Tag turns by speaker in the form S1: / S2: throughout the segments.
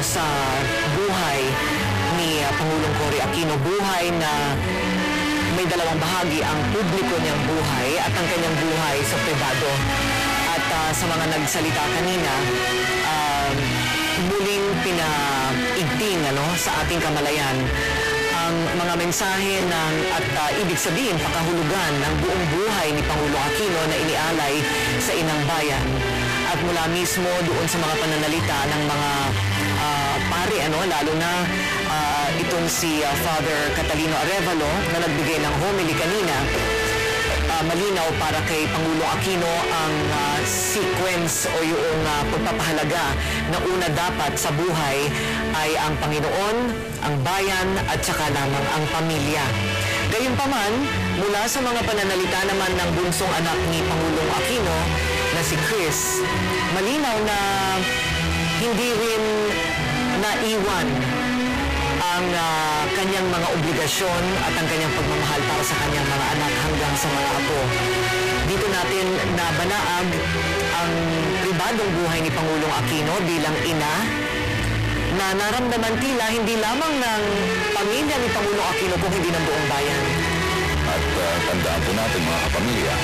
S1: sa buhay ni Pangulong Cory Aquino. Buhay na may dalawang bahagi, ang publiko niyang buhay at ang kanyang buhay sa pribado. At sa mga nagsalita kanina, muling pinaigting sa ating kamalayan ang mga mensahe at ibig sabihin pakahulugan ng buong buhay ni Pangulong Aquino na inialay sa inang bayan. At mula mismo doon sa mga pananalita ng mga pari, lalo na itong si Father Catalino Arevalo na nagbigay ng homily kanina, malinaw para kay Pangulo Aquino ang sequence o yung pagpapahalaga na una dapat sa buhay ay ang Panginoon, ang bayan at saka lamang ang pamilya. Gayunpaman, mula sa mga pananalita naman ng bunsong anak ni Pangulong Aquino na si Chris, malinaw na hindi rin naiwan ang kanyang mga obligasyon at ang kanyang pagmamahal para sa kanyang mga anak hanggang sa mga apo. Dito natin nabanaag ang pribadong buhay ni Pangulong Aquino bilang ina na naramdaman tila hindi lamang ng pamilya ni Pangulong Aquino kung hindi ng buong bayan.
S2: At tandaan po natin mga kapamilya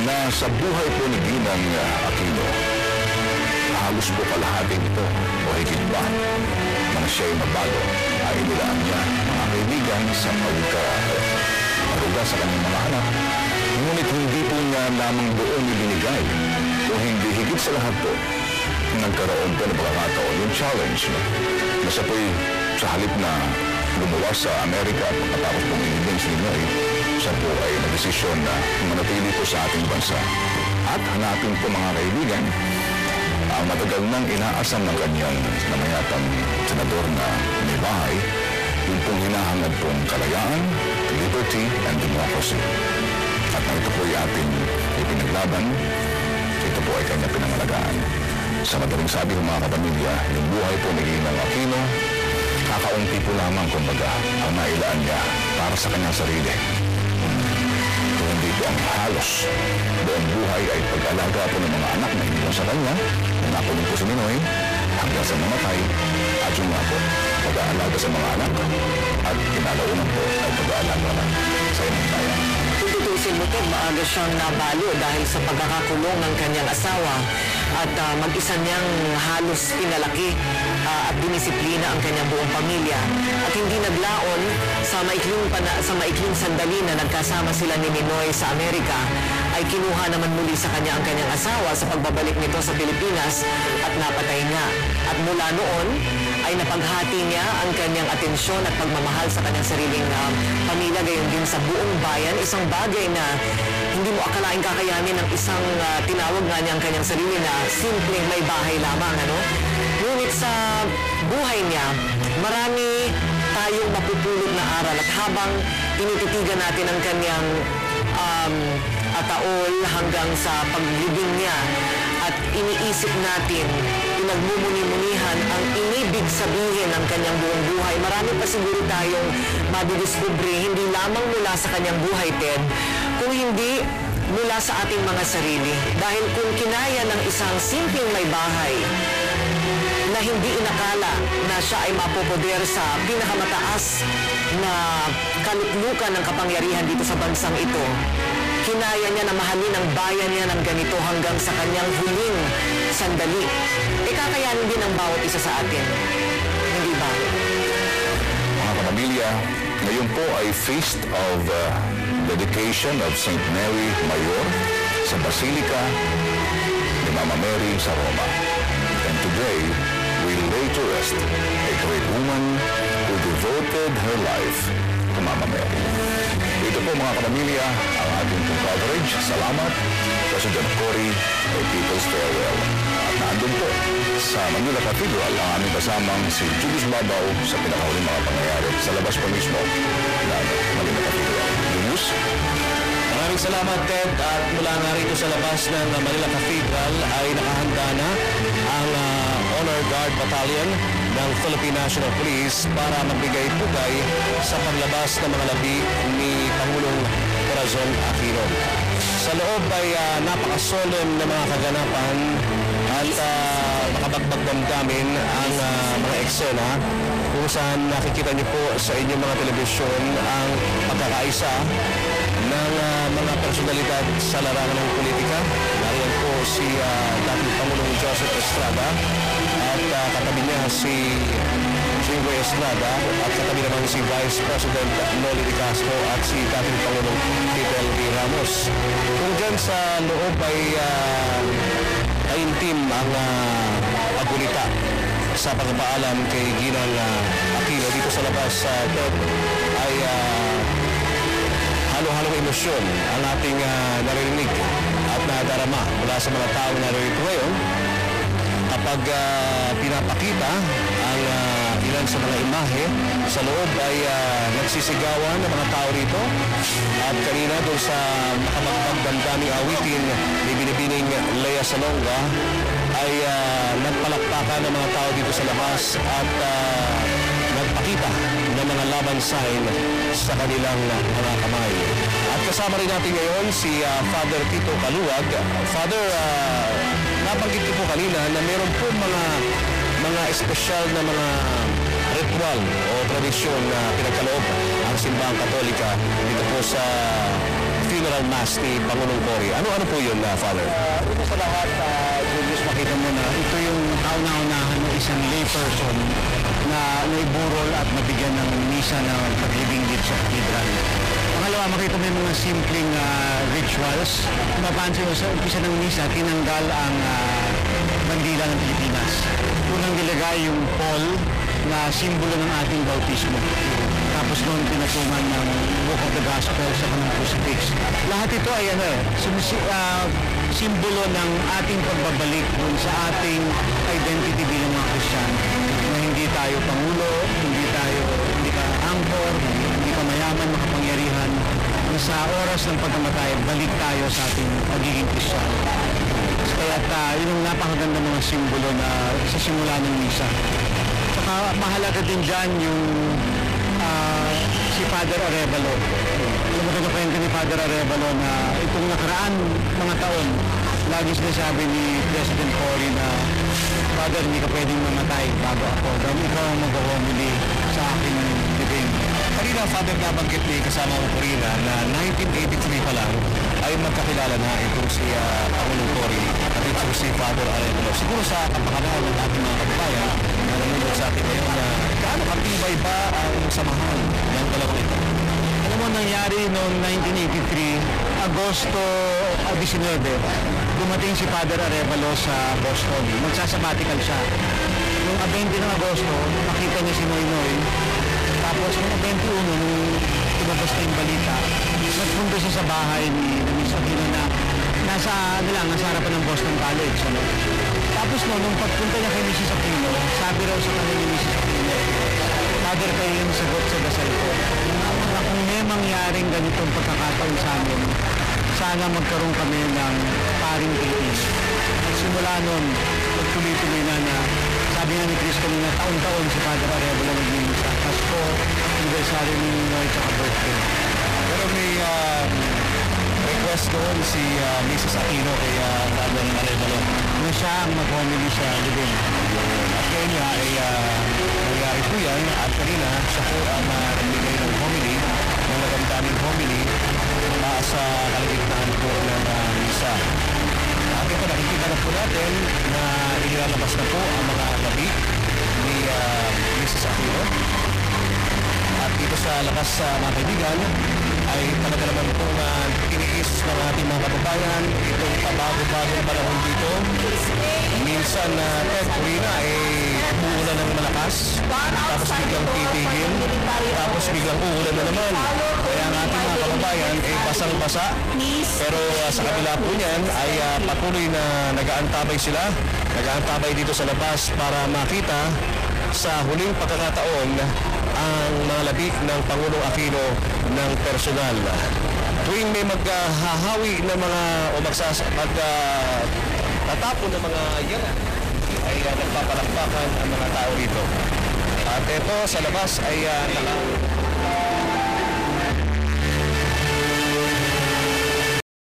S2: na sa buhay po ni Ginang Aquino, halos po kalahati nito o higit pa nang siya'y mabago ay inilaan niya mga kaibigan sa pagkaruga sa kanyang mga anak. Ngunit hindi po niya lamang doon ibinigay o hindi higit sa lahat po nagkaroon po ng pagkakataon yung challenge na siya po'y sa halip na lumuwas sa Amerika at pagkatapos pong inibigay si Ninoy, siya po ay nagdesisyon na manatili po sa ating bansa at hanapin po mga kaibigan ang matagal nang inaasam ng kanyang namayatang senador na may bahay, yung pong hinahangad pong kalayaan, liberty, and democracy. At nang ito po ay ating ipinaglaban, ito po ay kanyang pinangalagaan. Sa madaling sabi ng mga kapamilya, yung buhay po ni Ginang Aquino, kakaunti po lamang kumbaga ang nailaan niya para sa kanyang sarili. Kung hindi po ang halos buong buhay ay pag-alaga po ng mga anak na hindi sa kanya, nakulong po si Ninoy hanggang sa namatay, at yung nga po, pag-aalaga sa mga anak at kinalaunan po ay pag-aalaga sa inang bayan.
S1: Kung tutusin mo ito, maaga siyang nabalo dahil sa pagkakakulong ng kanyang asawa at mag-isa niyang halos pinalaki at dinisiplina ang kanyang buong pamilya. At hindi naglaon sa maikling sandali na nagkasama sila ni Ninoy sa Amerika, ay kinuha naman muli sa kanya ang kanyang asawa sa pagbabalik nito sa Pilipinas at napatay niya. At mula noon ay napaghati niya ang kanyang atensyon at pagmamahal sa kanyang sariling pamilya, gayon din sa buong bayan. Isang bagay na hindi mo akalaing kakayanin ng isang tinawag nga niya ang kanyang sarili na simpleng may bahay lamang. Ngunit sa buhay niya, marami tayong mapupulot na aral at habang tinititigan natin ang kanyang ataol hanggang sa paglibing niya at iniisip natin, pinagmumuni-munihan ang inibig sabihin ng kanyang buong buhay, marami pa siguro tayong madidiskubre, hindi lamang mula sa kanyang buhay, Ted, kung hindi mula sa ating mga sarili. Dahil kung kinaya ng isang simpleng may bahay na hindi inakala na siya ay mapopoder sa pinakamataas na kaluklukan ng kapangyarihan dito sa bansang ito, kinaya niya na mahalin ang bayan niya ng ganito hanggang sa kanyang huling sandali. Kakayanin din ang bawat isa sa atin. Hindi ba?
S2: Mga kapamilya, ngayon po ay Feast of Dedication of St. Mary Mayor sa Basilica ni Mama Mary sa Roma. And today, we lay to rest a great woman who devoted her life to Mama Mary. Ito po mga kapamilya, ang ating coverage. Salamat, President Cory, a People's Farewell. At naandun po sa Manila Cathedral ang aming kasamang si Julius Babaw sa pinakahuling mga pangyayari sa labas po mismo ng Manila Cathedral. Julius?
S3: Maraming salamat, Ted. At mula nga rito sa labas ng Manila Cathedral ay nakahanda na ang Honor Guard Battalion ng Philippine National Police para magbigay pugay sa paglabas ng mga labi ni Pangulong Corazon Aquino. Sa loob ay napaka-solemn na mga kaganapan at makabagbag damdamin ang mga eksena kung saan nakikita niyo po sa inyong mga telebisyon ang pagkakaisa ng mga personalidad sa larangan ng politika. Nariyan po si dating Pangulong Joseph Estrada at katabi niya si Jinggoy Estrada at katabi naman si Vice President Noli de Castro at si dating Pangulong Fidel V. Ramos. Kung dyan sa loob ay taintim ang agulita sa pagpapaalam kay Ginang Aquino dito sa labas ay halo-halong emosyon ang ating naririnig at nadarama mula sa mga tao na narito ngayon kapag pinapakita ang ilan sa mga imahe sa loob ay nagsisigawan ng mga tao rito at kanina doon sa makabagbag-damdaming awitin ni Binibining Lea Salonga ay nagpalakpakan ng mga tao dito sa labas at nagpakita ng mga laban sign sa kanilang mga kamay. At kasama rin natin ngayon si Father Tito Kaluwag. Father, nabanggit ko po kanina na meron po mga espesyal na mga ritual o tradisyon na pinagkaloob ang simbahang Katolika dito po sa funeral mass ni Pangulong Cory. Ano po yun, Father?
S4: Una sa lahat, Julius, makita mo na ito yung kauna-unahan ng isang layperson na naiburol at mabigyan ng misa na paglibinggit sa cathedral. Pangalawa, makita mo yung mga simpleng rituals. Mapansin mo sa umpisa ng misa, tinanggal ang bandila ng Pilipinas. Unang nilagay yung pole na simbolo ng ating bautismo. Tapos noon pinatungan ng Book of the Gospel sa kanang crucifix. Lahat ito ay simbolo ng ating pagbabalik dun sa ating identity bilang mga Kristiyano. Na hindi tayo pangulo, hindi ka angkor, hindi ka mayaman, makapangyarihan. Na sa oras ng pagkamatay, balik tayo sa ating pagiging Kristiyano. Kaya yun ang napakaganda mga simbolo na sa simula ng misa. Saka mahalaga din dyan yung si Father Arevalo. Alam mo na kwento ni Father Arevalo na itong nakaraan mga taon, lagi sinasabi ni President Cory na Father, hindi ka pwedeng mamatay bago ako. Dahil ikaw ang mag-homily sa aking living.
S3: Kanina, Father, nabanggit ni kasama ko Corina na 1983 pa lang ay magkakilala na itong si Pangulong Cory at itong si Father Arevalo. Siguro sa kapakanahan ng ating mga kababayan na nanonood sa atin ngayon na gaano katibay ba ang samahan ng dalawang ito?
S4: Alam mo, nangyari noong 1983, Agosto 19, dumating si Father Arevalo sa Boston. Magsasabbatical siya. Noong 20 ng Agosto, nakita niya si Noynoy. Tapos noong 21, nung lumabas na yung balita, nagpunta siya sa bahay ni Miss Aquino na nasa harapan ng Boston College. Ano? Tapos nung pagpunta niya kay Mrs. Aquino, sabi raw sa kanya ni Mrs. Aquino, Father, kayo yung sagot sa dasal ko. Na kung may mangyaring ganitong pagkakataon sa amin, sana magkaroon kami ng paring tiis. At simula nun, magtuloy-tuloy na sabi nga ni Chris kanina, taon-taon si Father Arevalo nag-iisa. Pasko, anniversary ni Noy, tsaka birthday.
S3: Pero may request doon si Mrs. Aquino kay Father Arevalo
S4: Na siya ang mag-homily sa libing.
S3: at ngayon nga ay nangyari po yan at kanina siya po ang nagbigay ng homily, ng nagamdaming homily sa kalagitnaan po ng misa. At ito nakikita na po natin na inilalabas na po ang mga labi ni Mrs. Aquino. At dito sa labas sa mga kaibigan ay talaga naman pong tiniis ng ating mga kababayan itong pabago-bagong panahon dito. Minsan Ted, Corina ay uulan ng malakas, tapos biglang titigil, tapos biglang uulan na naman. Kaya ang ating mga kababayan ay basang-basa. Pero sa kabila po niyan ay patuloy na nag-aantabay sila, nag-aantabay dito sa labas para makita sa huling pagkakataon ang mga labi ng Pangulong Aquino ng personal. Tuwing may maghahawi ng mga o tatapon ng mga yara ay nagpapalakpakan ang mga tao rito. At ito sa labas ay